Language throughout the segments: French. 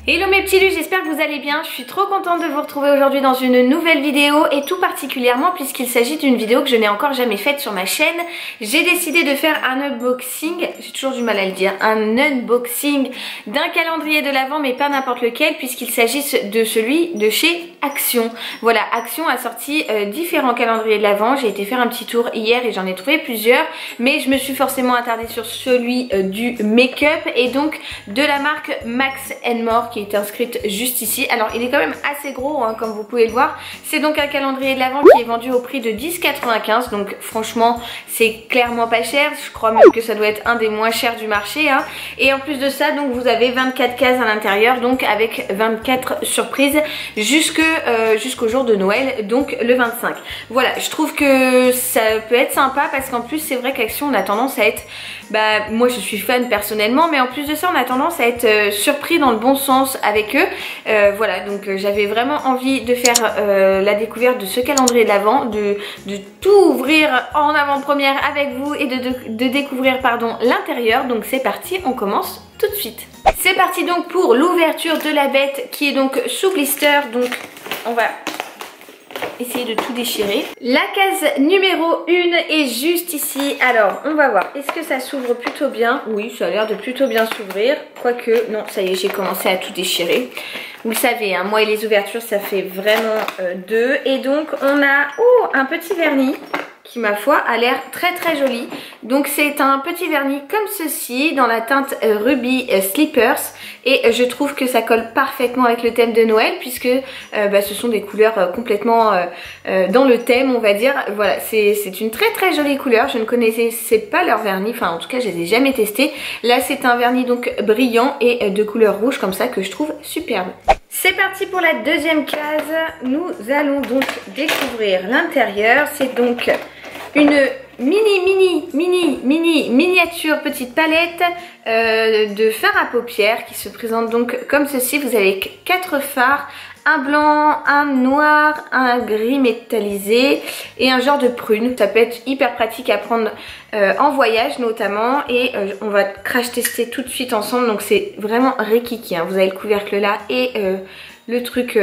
Hello mes petits lus, j'espère que vous allez bien. Je suis trop contente de vous retrouver aujourd'hui dans une nouvelle vidéo et tout particulièrement puisqu'il s'agit d'une vidéo que je n'ai encore jamais faite sur ma chaîne. J'ai décidé de faire un unboxing, j'ai toujours du mal à le dire, un unboxing d'un calendrier de l'Avent mais pas n'importe lequel puisqu'il s'agit de celui de chez Action. Voilà, Action a sorti différents calendriers de l'Avent. J'ai été faire un petit tour hier et j'en ai trouvé plusieurs, mais je me suis forcément attardée sur celui du make-up et donc de la marque Max & More qui est inscrite juste ici. Alors il est quand même assez gros hein, comme vous pouvez le voir. C'est donc un calendrier de l'Avent qui est vendu au prix de 10,95 €. Donc franchement c'est clairement pas cher. Je crois même que ça doit être un des moins chers du marché hein. Et en plus de ça donc vous avez 24 cases à l'intérieur, donc avec 24 surprises jusqu'au jour de Noël, donc le 25. Voilà, je trouve que ça peut être sympa parce qu'en plus c'est vrai qu'Action on a tendance à être, moi je suis fan personnellement, mais en plus de ça on a tendance à être surpris dans le bon sens avec eux. Voilà, donc j'avais vraiment envie de faire la découverte de ce calendrier de l'Avent, de tout ouvrir en avant-première avec vous et de découvrir l'intérieur. Donc c'est parti, on commence tout de suite. C'est parti donc pour l'ouverture de la bête qui est donc sous blister. Donc on va essayer de tout déchirer. La case numéro 1 est juste ici. Alors on va voir, est-ce que ça s'ouvre plutôt bien? Oui, ça a l'air de plutôt bien s'ouvrir, quoique non, ça y est, j'ai commencé à tout déchirer. Vous le savez hein, moi et les ouvertures ça fait vraiment deux. Et donc on a un petit vernis qui ma foi a l'air très très joli. Donc c'est un petit vernis comme ceci dans la teinte Ruby Slippers et je trouve que ça colle parfaitement avec le thème de Noël puisque ce sont des couleurs complètement dans le thème on va dire. Voilà, c'est une très très jolie couleur. Je ne connaissais pas leur vernis, enfin en tout cas je les ai jamais testés. Là c'est un vernis donc brillant et de couleur rouge comme ça que je trouve superbe. C'est parti pour la deuxième case. Nous allons donc découvrir l'intérieur. C'est donc une miniature petite palette de fard à paupières qui se présente donc comme ceci. Vous avez 4 fards, un blanc, un noir, un gris métallisé et un genre de prune. Ça peut être hyper pratique à prendre en voyage notamment et on va crash tester tout de suite ensemble. Donc c'est vraiment rikiki hein. Vous avez le couvercle là et le truc,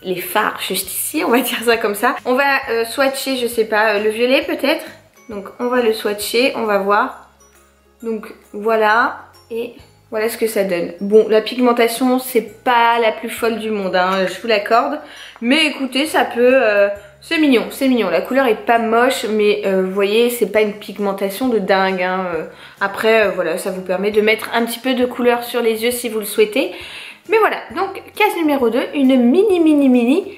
les fards juste ici, on va dire ça comme ça. On va swatcher, je sais pas, le violet peut-être. Donc on va le swatcher, on va voir. Donc voilà, et voilà ce que ça donne. Bon, la pigmentation c'est pas la plus folle du monde hein, je vous l'accorde. Mais écoutez, ça peut... c'est mignon, c'est mignon. La couleur est pas moche, mais vous voyez, c'est pas une pigmentation de dingue hein. Après, voilà, ça vous permet de mettre un petit peu de couleur sur les yeux si vous le souhaitez. Mais voilà, donc case numéro 2, une mini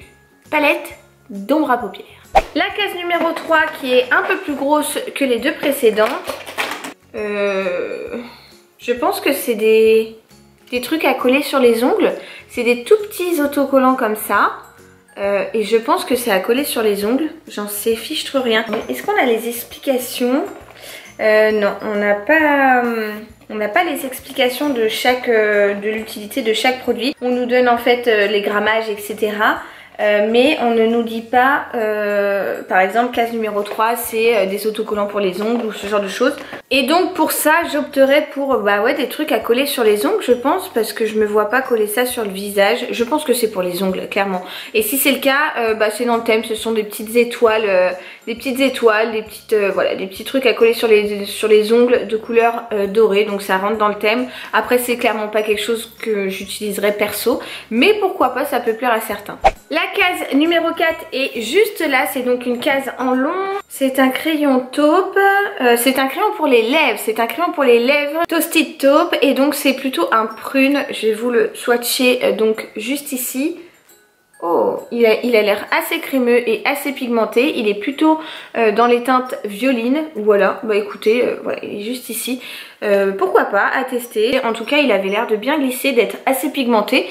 palette d'ombre à paupières. La case numéro 3 qui est un peu plus grosse que les deux précédentes. Je pense que c'est des trucs à coller sur les ongles. C'est des tout petits autocollants comme ça. Et je pense que c'est à coller sur les ongles. J'en sais fichtre rien. Est-ce qu'on a les explications? Non, on n'a pas les explications de l'utilité de chaque produit. On nous donne en fait les grammages, etc. Mais on ne nous dit pas, par exemple, case numéro 3, c'est des autocollants pour les ongles ou ce genre de choses. Et donc pour ça, j'opterais pour des trucs à coller sur les ongles, je pense, parce que je me vois pas coller ça sur le visage. Je pense que c'est pour les ongles, clairement. Et si c'est le cas, c'est dans le thème, ce sont des petites étoiles, des petits trucs à coller sur les ongles de couleur dorée. Donc ça rentre dans le thème. Après, c'est clairement pas quelque chose que j'utiliserais perso, mais pourquoi pas, ça peut plaire à certains. La case numéro 4 est juste là, c'est donc une case en long. C'est un crayon taupe, c'est un crayon pour les lèvres, Toasted Taupe, et donc c'est plutôt un prune. Je vais vous le swatcher donc juste ici. Oh, il a l'air assez crémeux et assez pigmenté. Il est plutôt dans les teintes violines. Voilà, écoutez, voilà, il est juste ici. Pourquoi pas, à tester. En tout cas, il avait l'air de bien glisser, d'être assez pigmenté.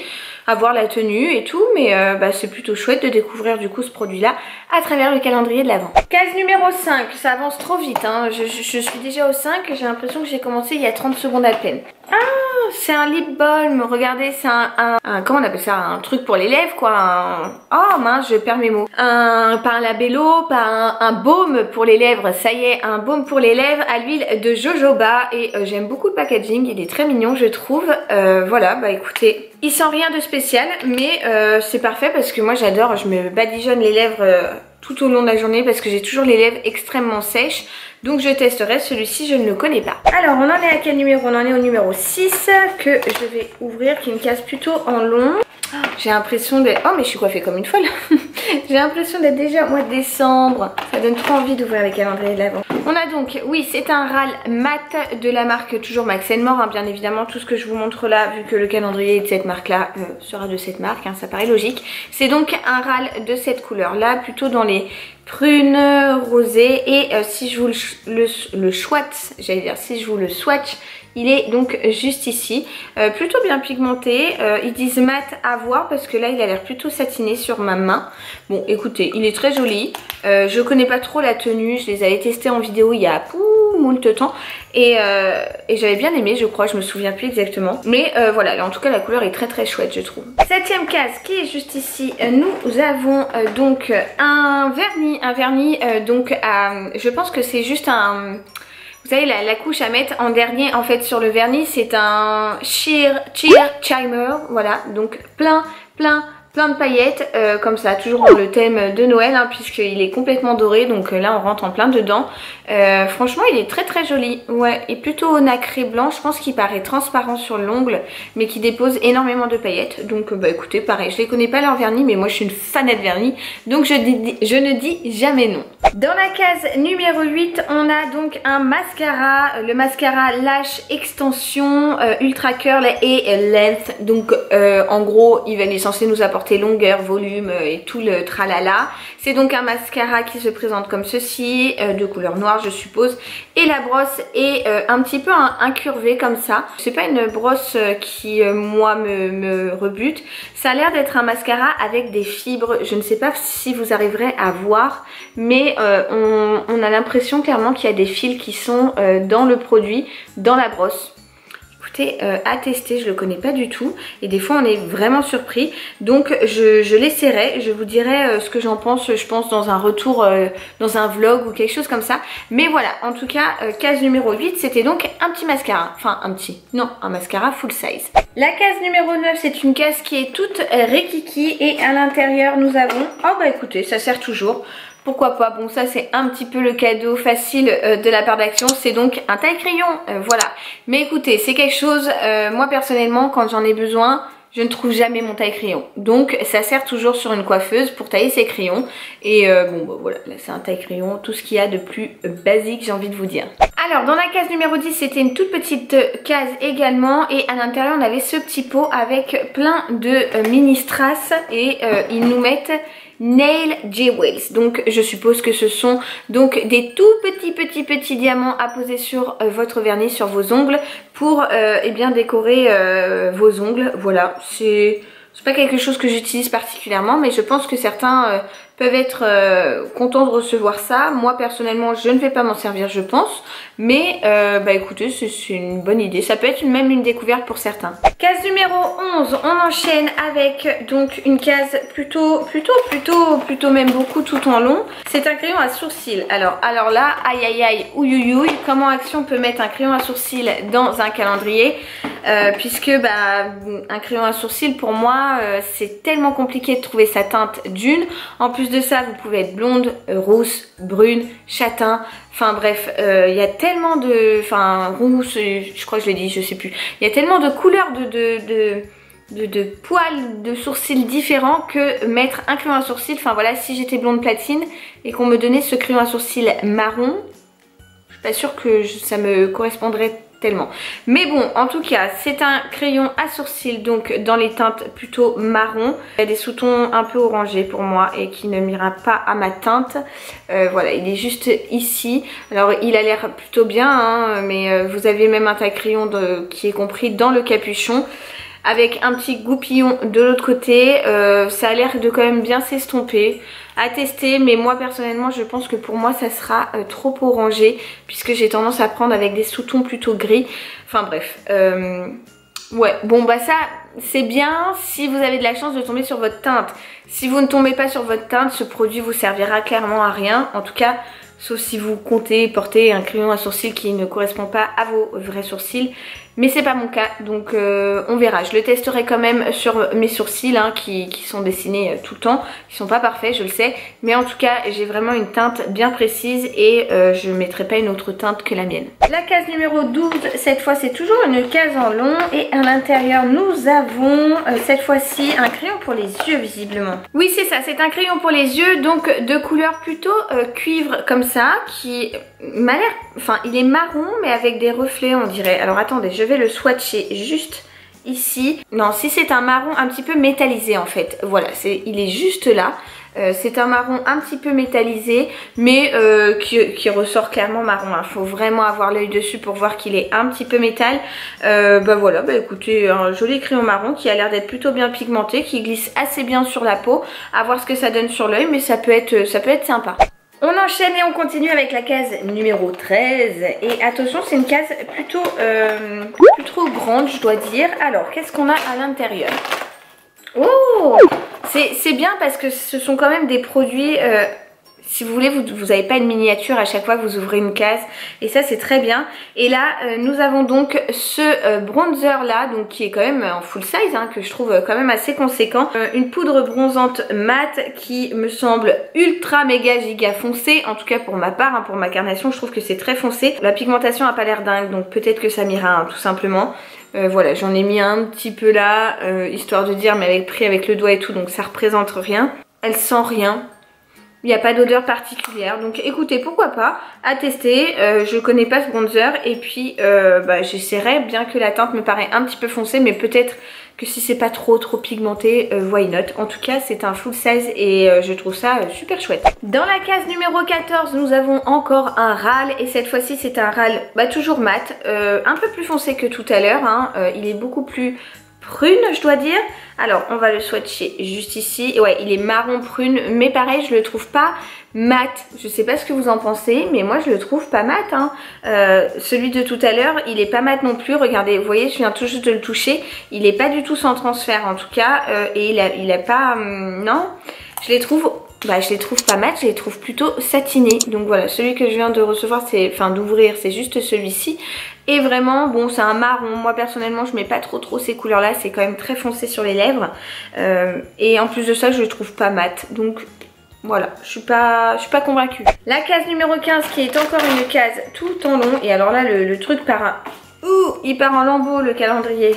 À voir la tenue et tout, mais c'est plutôt chouette de découvrir du coup ce produit là à travers le calendrier de l'Avent. Case numéro 5, ça avance trop vite hein. Je suis déjà au 5, j'ai l'impression que j'ai commencé il y a 30 secondes à peine. Ah, c'est un lip balm, regardez, c'est comment on appelle ça, un truc pour les lèvres quoi, oh mince, je perds mes mots, pas un labello, pas un baume pour les lèvres, ça y est, un baume pour les lèvres à l'huile de jojoba et j'aime beaucoup le packaging, il est très mignon je trouve, voilà, bah écoutez, il sent rien de spécial mais c'est parfait parce que moi j'adore, je me badigeonne les lèvres tout au long de la journée parce que j'ai toujours les lèvres extrêmement sèches. Donc je testerai celui-ci, je ne le connais pas. Alors on en est à quel numéro? On en est au numéro 6 que je vais ouvrir, qui me casse plutôt en long. J'ai l'impression de... Oh mais je suis coiffée comme une folle. J'ai l'impression d'être déjà au mois de décembre. Ça donne trop envie d'ouvrir les calendriers de l'Avent. On a donc, oui c'est un râle mat de la marque toujours Max & More, hein, bien évidemment tout ce que je vous montre là, vu que le calendrier de cette marque là sera de cette marque, hein, ça paraît logique. C'est donc un râle de cette couleur là, plutôt dans les prunes, rosées et si je vous le swatch, j'allais dire si je vous le swatch, il est donc juste ici, plutôt bien pigmenté, ils disent mat à voir parce que là il a l'air plutôt satiné sur ma main. Bon écoutez, il est très joli, je connais pas trop la tenue, je les avais testés en vidéo il y a moult temps et j'avais bien aimé je crois, je me souviens plus exactement. Mais voilà, en tout cas la couleur est très chouette je trouve. Septième case qui est juste ici, nous avons donc un vernis donc je pense que c'est juste un... Vous savez la couche à mettre en dernier en fait sur le vernis, c'est un Cheer Chimer, voilà, donc plein de paillettes comme ça, toujours dans le thème de Noël hein, puisqu'il est complètement doré, donc là on rentre en plein dedans. Franchement il est très joli, ouais, et plutôt nacré blanc, je pense qu'il paraît transparent sur l'ongle mais qui dépose énormément de paillettes. Donc bah écoutez, pareil, je les connais pas leur vernis mais moi je suis une fanette vernis, donc je ne dis jamais non. Dans la case numéro 8 on a donc un mascara, le mascara Lash Extension Ultra Curl et Length, donc en gros il est censé nous apporter longueur, volume et tout le tralala. C'est donc un mascara qui se présente comme ceci, de couleur noire je suppose, et la brosse est un petit peu incurvée comme ça. C'est pas une brosse qui moi me rebute, ça a l'air d'être un mascara avec des fibres, je ne sais pas si vous arriverez à voir mais on a l'impression clairement qu'il y a des fils qui sont dans le produit, dans la brosse. À tester, je le connais pas du tout et des fois on est vraiment surpris, donc je l'essaierai, je vous dirai ce que j'en pense, je pense dans un retour, dans un vlog ou quelque chose comme ça. Mais voilà, en tout cas case numéro 8 c'était donc un petit mascara, enfin un mascara full size. La case numéro 9 c'est une case qui est toute rikiki et à l'intérieur nous avons, oh bah écoutez ça sert toujours. Pourquoi pas, bon ça c'est un petit peu le cadeau facile de la part d'Action, c'est donc un taille-crayon, voilà. Mais écoutez, c'est quelque chose, moi personnellement quand j'en ai besoin, je ne trouve jamais mon taille-crayon. Donc ça sert toujours sur une coiffeuse pour tailler ses crayons. Et bon bah voilà, là c'est un taille-crayon, tout ce qu'il y a de plus basique j'ai envie de vous dire. Alors dans la case numéro 10 c'était une toute petite case également et à l'intérieur on avait ce petit pot avec plein de mini strass et ils nous mettent Nail Jewels, donc je suppose que ce sont donc des tout petits diamants à poser sur votre vernis, sur vos ongles pour eh bien décorer vos ongles. Voilà, c'est pas quelque chose que j'utilise particulièrement mais je pense que certains peuvent être contents de recevoir ça. Moi personnellement je ne vais pas m'en servir je pense, mais bah écoutez c'est une bonne idée, ça peut être même une découverte pour certains. Case numéro 11, on enchaîne avec donc une case plutôt même beaucoup tout en long. C'est un crayon à sourcils. Alors là, aïe ouïouïouï, comment Action peut mettre un crayon à sourcils dans un calendrier puisque bah un crayon à sourcils pour moi c'est tellement compliqué de trouver sa teinte d'une. En plus de ça vous pouvez être blonde, rousse, brune, châtain, enfin bref il y a tellement de, enfin rousse je crois que je l'ai dit, je sais plus, il y a tellement de couleurs de poils de sourcils différents que mettre un crayon à sourcils, enfin voilà, si j'étais blonde platine et qu'on me donnait ce crayon à sourcils marron, je suis pas sûre que ça me correspondrait tellement. Mais bon, en tout cas, c'est un crayon à sourcils, donc dans les teintes plutôt marron. Il y a des sous-tons un peu orangés pour moi et qui ne m'ira pas à ma teinte. Voilà, il est juste ici. Alors, il a l'air plutôt bien, hein, mais vous avez même un taille-crayon qui est compris dans le capuchon, avec un petit goupillon de l'autre côté. Ça a l'air de quand même bien s'estomper. À tester, mais moi personnellement je pense que pour moi ça sera trop orangé puisque j'ai tendance à prendre avec des sous-tons plutôt gris. Enfin bref, Ouais, bon bah ça c'est bien si vous avez de la chance de tomber sur votre teinte. Si vous ne tombez pas sur votre teinte, ce produit vous servira clairement à rien. En tout cas, sauf si vous comptez porter un crayon à sourcils qui ne correspond pas à vos vrais sourcils. Mais c'est pas mon cas, donc on verra. Je le testerai quand même sur mes sourcils hein, qui sont dessinés tout le temps. Ils sont pas parfaits, je le sais. Mais en tout cas, j'ai vraiment une teinte bien précise et je ne mettrai pas une autre teinte que la mienne. La case numéro 12, cette fois c'est toujours une case en long. Et à l'intérieur, nous avons cette fois-ci un crayon pour les yeux visiblement. Oui, c'est ça, c'est un crayon pour les yeux, donc de couleur plutôt cuivre comme ça, qui m'a l'air... Enfin, il est marron mais avec des reflets on dirait. Alors attendez, je vais le swatcher juste ici. Non, si c'est un marron un petit peu métallisé en fait. Voilà, il est juste là. C'est un marron un petit peu métallisé mais qui ressort clairement marron. Il faut vraiment avoir l'œil dessus pour voir qu'il est un petit peu métal. Bah voilà, bah écoutez, un joli crayon marron qui a l'air d'être plutôt bien pigmenté, qui glisse assez bien sur la peau. À voir ce que ça donne sur l'œil, mais ça peut être sympa. On enchaîne et on continue avec la case numéro 13. Et attention, c'est une case plutôt grande, je dois dire. Alors, qu'est-ce qu'on a à l'intérieur? Oh, c'est bien parce que ce sont quand même des produits... si vous voulez, vous n'avez pas une miniature à chaque fois que vous ouvrez une case. Et ça, c'est très bien. Et là, nous avons donc ce bronzer là, donc qui est quand même en full size, hein, que je trouve quand même assez conséquent. Une poudre bronzante mat qui me semble ultra méga giga foncée. En tout cas pour ma part, hein, pour ma carnation, je trouve que c'est très foncé. La pigmentation n'a pas l'air dingue, donc peut-être que ça m'ira hein, tout simplement. Voilà, j'en ai mis un petit peu là, histoire de dire, mais pris avec le doigt et tout, donc ça représente rien. Elle sent rien. Il n'y a pas d'odeur particulière, donc écoutez, pourquoi pas, à tester. Je connais pas ce bronzer et puis bah, j'essaierai, bien que la teinte me paraît un petit peu foncée, mais peut-être que si c'est pas trop pigmenté, why not. En tout cas, c'est un full size et je trouve ça super chouette. Dans la case numéro 14, nous avons encore un râle et cette fois-ci c'est un râle bah, toujours mat, un peu plus foncé que tout à l'heure, hein. Il est beaucoup plus prune, je dois dire. Alors on va le swatcher juste ici. Et ouais, il est marron prune, mais pareil, je le trouve pas mat. Je sais pas ce que vous en pensez, mais moi je le trouve pas mat hein. Celui de tout à l'heure, il est pas mat non plus. Regardez, vous voyez, je viens tout juste de le toucher. Il est pas du tout sans transfert en tout cas. Et il a pas... non, je les trouve... Bah, je les trouve pas mat, je les trouve plutôt satinés. Donc voilà, celui que je viens de recevoir, d'ouvrir, c'est juste celui-ci. Et vraiment, bon, c'est un marron. Moi personnellement, je mets pas trop ces couleurs-là. C'est quand même très foncé sur les lèvres. Et en plus de ça, je le trouve pas mat. Donc voilà, je suis pas convaincue. La case numéro 15 qui est encore une case tout en long. Et alors là, le truc part... il part en lambeaux le calendrier.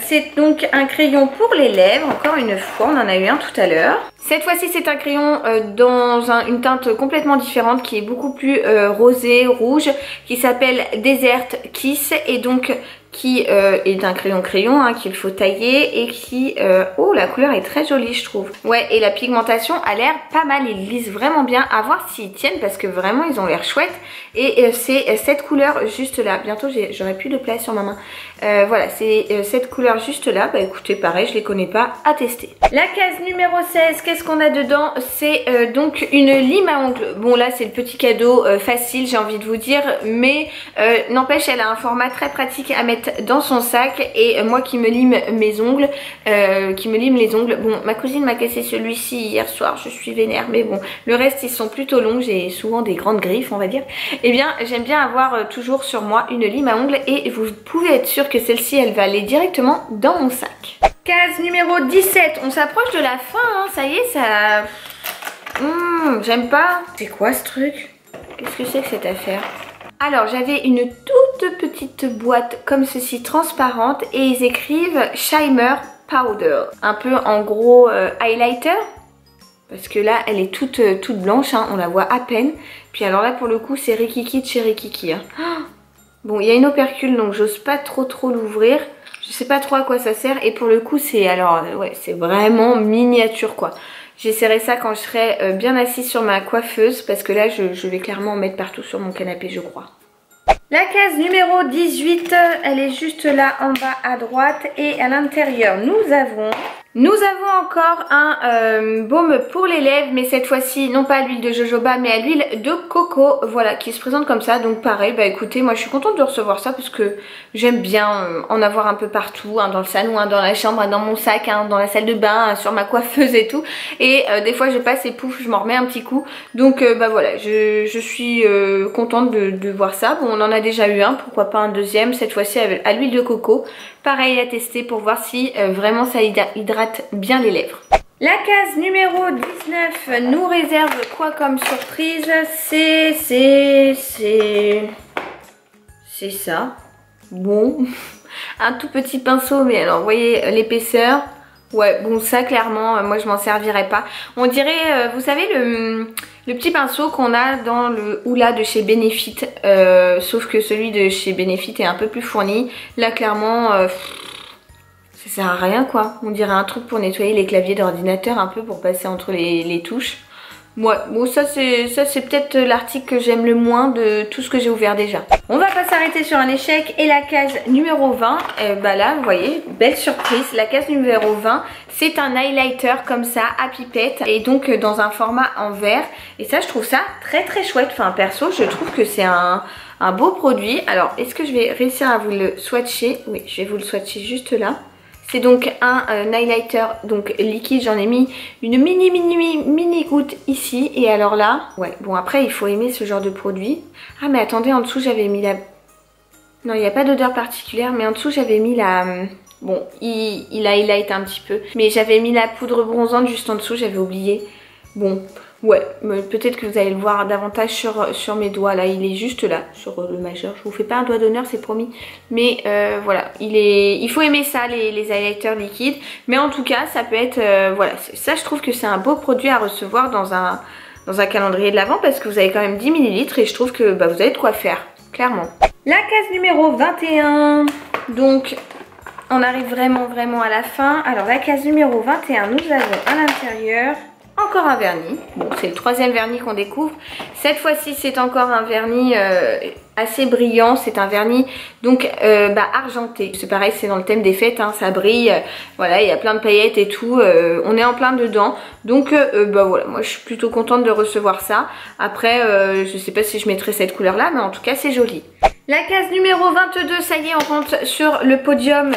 C'est donc un crayon pour les lèvres, encore une fois, on en a eu un tout à l'heure. Cette fois-ci c'est un crayon dans une teinte complètement différente qui est beaucoup plus rosé, rouge, qui s'appelle Desert Kiss et donc qui est un crayon hein, qu'il faut tailler et qui... oh, la couleur est très jolie je trouve. Ouais, et la pigmentation a l'air pas mal, ils lisent vraiment bien, à voir s'ils tiennent parce que vraiment ils ont l'air chouettes. Et c'est cette couleur juste là, bientôt j'aurai plus de place sur ma main. Voilà, c'est cette couleur juste là, bah écoutez pareil, je les connais pas, à tester. La case numéro 16, qu'est-ce qu'on a dedans? C'est donc une lime à ongles. Bon là c'est le petit cadeau facile j'ai envie de vous dire, mais n'empêche elle a un format très pratique à mettre dans son sac. Et moi qui me lime mes ongles, les ongles, bon ma cousine m'a cassé celui-ci hier soir, je suis vénère, mais bon le reste ils sont plutôt longs, j'ai souvent des grandes griffes on va dire. Et bien j'aime bien avoir toujours sur moi une lime à ongles et vous pouvez être sûr que celle-ci elle va aller directement dans mon sac. Case numéro 17, on s'approche de la fin hein, ça y est, ça... j'aime pas. C'est quoi ce truc? Qu'est-ce que c'est que cette affaire? Alors j'avais une toute petite boîte comme ceci transparente et ils écrivent Shimmer Powder, un peu en gros highlighter, parce que là elle est toute blanche hein, on la voit à peine. Puis alors là pour le coup c'est Rikiki de chez Rikiki hein. Bon il y a une opercule donc j'ose pas trop l'ouvrir, je sais pas trop à quoi ça sert et pour le coup c'est alors ouais c'est vraiment miniature quoi. J'essaierai ça quand je serai bien assise sur ma coiffeuse parce que là je vais clairement en mettre partout sur mon canapé je crois. La case numéro 18, elle est juste là en bas à droite et à l'intérieur nous avons Nous avons encore un baume pour les lèvres, mais cette fois-ci non pas à l'huile de jojoba mais à l'huile de coco, voilà, qui se présente comme ça. Donc pareil, bah écoutez, moi je suis contente de recevoir ça parce que j'aime bien en avoir un peu partout, hein, dans le salon, hein, dans la chambre, hein, dans mon sac, hein, dans la salle de bain, sur ma coiffeuse et tout. Et des fois je passe et pouf, je m'en remets un petit coup. Donc bah voilà, je suis contente de voir ça. Bon, on en a déjà eu un, pourquoi pas un deuxième, cette fois-ci à l'huile de coco. Pareil à tester pour voir si vraiment ça hydrate bien les lèvres. La case numéro 19 nous réserve quoi comme surprise? C'est ça. Bon, un tout petit pinceau, mais alors vous voyez l'épaisseur. Ouais, bon ça clairement, moi je m'en servirais pas. On dirait, vous savez le petit pinceau qu'on a dans le Hoola de chez Benefit, sauf que celui de chez Benefit est un peu plus fourni. Là clairement, ça sert à rien quoi. On dirait un truc pour nettoyer les claviers d'ordinateur, un peu pour passer entre les touches. Ouais, bon ça c'est peut-être l'article que j'aime le moins de tout ce que j'ai ouvert déjà. On va pas s'arrêter sur un échec et la case numéro 20, bah là vous voyez, belle surprise, la case numéro 20 c'est un highlighter comme ça à pipette et donc dans un format en verre et ça je trouve ça très très chouette, enfin perso je trouve que c'est un beau produit. Alors est-ce que je vais réussir à vous le swatcher? Oui, je vais vous le swatcher juste là. C'est donc un highlighter donc liquide, j'en ai mis une mini goutte ici et alors là, ouais bon après il faut aimer ce genre de produit. Ah mais attendez, en dessous j'avais mis la... Non il n'y a pas d'odeur particulière mais en dessous j'avais mis la... Bon il highlight un petit peu mais j'avais mis la poudre bronzante juste en dessous, j'avais oublié. Bon ouais, peut-être que vous allez le voir davantage sur mes doigts là, il est juste là, sur le majeur. Je vous fais pas un doigt d'honneur, c'est promis. Mais voilà, il faut aimer ça, les highlighters liquides. Mais en tout cas, ça peut être, voilà, ça je trouve que c'est un beau produit à recevoir dans un calendrier de l'Avent parce que vous avez quand même 10 ml et je trouve que bah, vous avez de quoi faire, clairement. La case numéro 21, donc on arrive vraiment à la fin. Alors la case numéro 21, nous avons à l'intérieur... Encore un vernis, bon c'est le troisième vernis qu'on découvre. Cette fois-ci c'est encore un vernis assez brillant, c'est un vernis donc argenté. C'est pareil, c'est dans le thème des fêtes, hein, ça brille, voilà il y a plein de paillettes et tout, on est en plein dedans. Donc voilà, moi je suis plutôt contente de recevoir ça. Après je sais pas si je mettrai cette couleur là mais en tout cas c'est joli. La case numéro 22, ça y est on rentre sur le podium,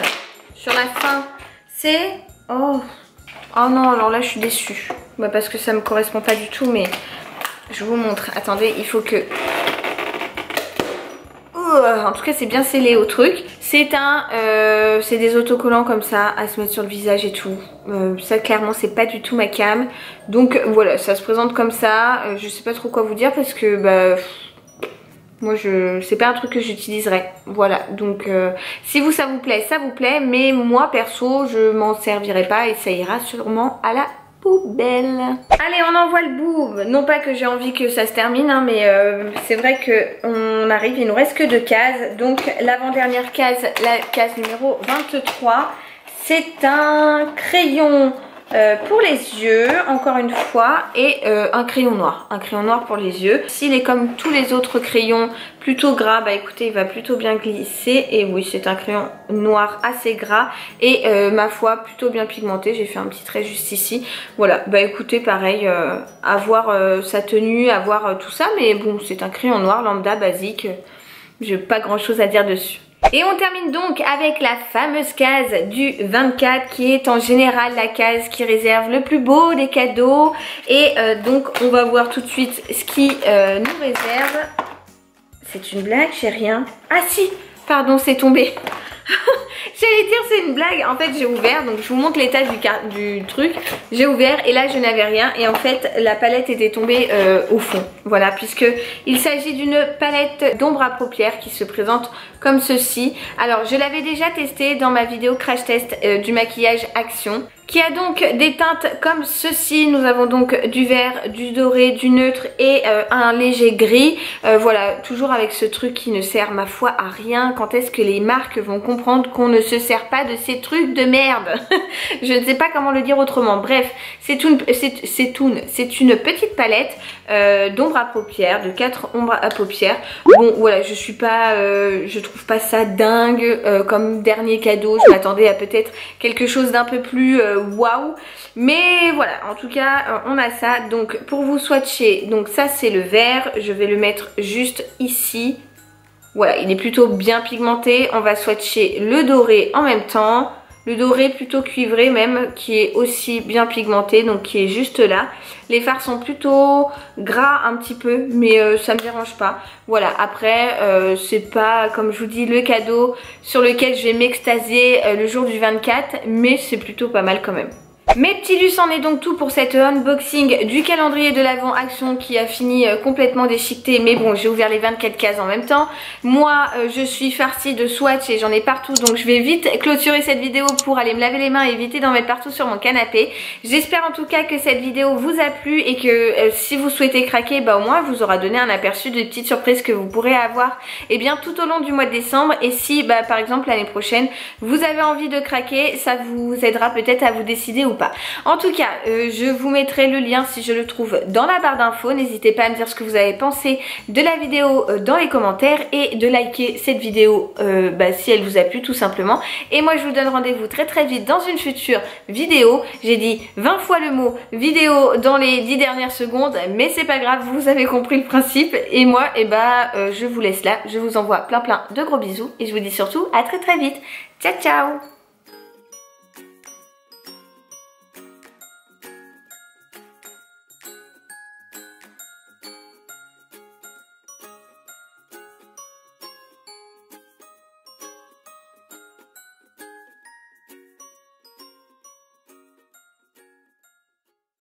sur la fin, c'est... Oh non, alors là je suis déçue. Bah parce que ça me correspond pas du tout, mais je vous montre. Attendez, il faut que... en tout cas c'est bien scellé au truc. C'est des autocollants comme ça à se mettre sur le visage et tout. Ça clairement c'est pas du tout ma cam. Donc voilà, ça se présente comme ça. Je sais pas trop quoi vous dire parce que bah... Moi c'est pas un truc que j'utiliserais. Voilà, donc si ça vous plaît, mais moi perso je m'en servirai pas et ça ira sûrement à la poubelle. Allez, on envoie le bout. Non pas que j'ai envie que ça se termine, hein, mais c'est vrai que on arrive, il nous reste que 2 cases. Donc l'avant-dernière case, la case numéro 23, c'est un crayon pour les yeux, encore une fois, et un crayon noir pour les yeux. S'il est comme tous les autres crayons plutôt gras, bah écoutez il va plutôt bien glisser. Et oui, c'est un crayon noir assez gras et ma foi plutôt bien pigmenté. J'ai fait un petit trait juste ici. Voilà, bah écoutez pareil, à voir sa tenue, à voir tout ça, mais bon c'est un crayon noir lambda basique, j'ai pas grand chose à dire dessus. Et on termine donc avec la fameuse case du 24 qui est en général la case qui réserve le plus beau des cadeaux. Et donc on va voir tout de suite ce qui nous réserve. C'est une blague, j'ai rien. Ah si, pardon, c'est tombé. J'allais dire c'est une blague. En fait j'ai ouvert, donc je vous montre l'état du truc. J'ai ouvert et là je n'avais rien. Et en fait la palette était tombée au fond. Voilà, puisque il s'agit d'une palette d'ombre à paupières qui se présente comme ceci. Alors je l'avais déjà testé dans ma vidéo crash test du maquillage Action, qui a donc des teintes comme ceci. Nous avons donc du vert, du doré, du neutre et un léger gris. Voilà, toujours avec ce truc qui ne sert ma foi à rien. Quand est-ce que les marques vont comprendre qu'on ne se sert pas de ces trucs de merde? Je ne sais pas comment le dire autrement. Bref, c'est une petite palette d'ombre à paupières, de 4 ombres à paupières. Bon voilà, je trouve pas ça dingue comme dernier cadeau. Je m'attendais à peut-être quelque chose d'un peu plus waouh. Mais voilà, en tout cas on a ça. Donc pour vous swatcher, donc ça c'est le vert, je vais le mettre juste ici. Voilà, il est plutôt bien pigmenté. On va swatcher le doré en même temps. Le doré plutôt cuivré même, qui est aussi bien pigmenté, donc qui est juste là. Les fards sont plutôt gras un petit peu, mais ça me dérange pas. Voilà, après c'est pas, comme je vous dis, le cadeau sur lequel je vais m'extasier le jour du 24, mais c'est plutôt pas mal quand même. Mes petits lus, c'en est donc tout pour cet unboxing du calendrier de l'Avent Action qui a fini complètement déchiqueté. Mais bon, j'ai ouvert les 24 cases en même temps. Moi, je suis farcie de swatch et j'en ai partout. Donc je vais vite clôturer cette vidéo pour aller me laver les mains et éviter d'en mettre partout sur mon canapé. J'espère en tout cas que cette vidéo vous a plu et que si vous souhaitez craquer, bah au moins vous aura donné un aperçu des petites surprises que vous pourrez avoir bien tout au long du mois de décembre. Et si par exemple l'année prochaine vous avez envie de craquer, ça vous aidera peut-être à vous décider ou pas. En tout cas, je vous mettrai le lien si je le trouve dans la barre d'infos. N'hésitez pas à me dire ce que vous avez pensé de la vidéo dans les commentaires et de liker cette vidéo si elle vous a plu tout simplement. Et moi je vous donne rendez-vous très vite dans une future vidéo. J'ai dit 20 fois le mot vidéo dans les 10 dernières secondes, mais c'est pas grave, vous avez compris le principe. Et moi je vous laisse là, je vous envoie plein de gros bisous et je vous dis surtout à très vite. Ciao ciao.